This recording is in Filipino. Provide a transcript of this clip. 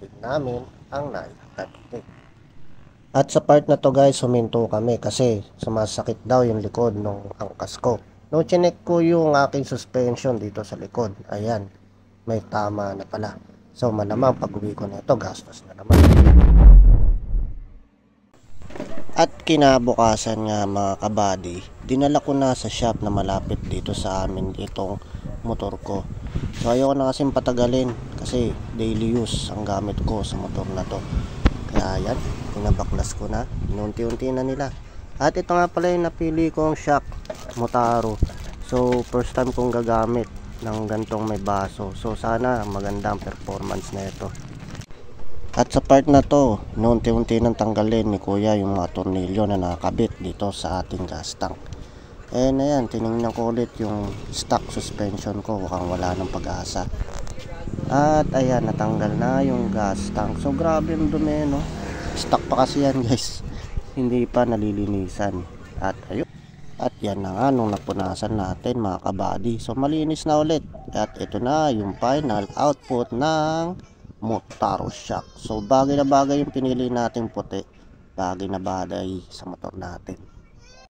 din namin ang naitabi. At sa part na to guys, huminto kami kasi sumasakit daw yung likod ng angkas ko. No, chinek ko yung aking suspension dito sa likod. Ayan, may tama na pala. So malamang pag uwi ko na ito, gastos na naman. At kinabukasan nga mga kabady, dinala ko na sa shop na malapit dito sa amin itong motor ko. So ayoko na kasing patagalin kasi daily use ang gamit ko sa motor na to. Kaya yan, pinabaklas ko na, inunti-unti na nila. At ito nga pala yung napili kong shock, Motaro. So first time kong gagamit ng gantong may baso. So sana magandang performance na ito. At sa part na to, unti-unti nang tanggalin ni kuya yung mga tornilyo na nakakabit dito sa ating gas tank. And ayan, tinignan ko ulit yung stock suspension ko, mukhang wala ng pag-asa. At ayan, natanggal na yung gas tank. So grabe yung dumi, no? Stock pa kasi yan guys, hindi pa nalilinisan. At ayun, at yan na nga nung napunasan natin mga kabady. So malinis na ulit. At ito na yung final output ng Motaro shock. So bagay na bagay yung pinili nating puti, bagay na bagay sa motor natin.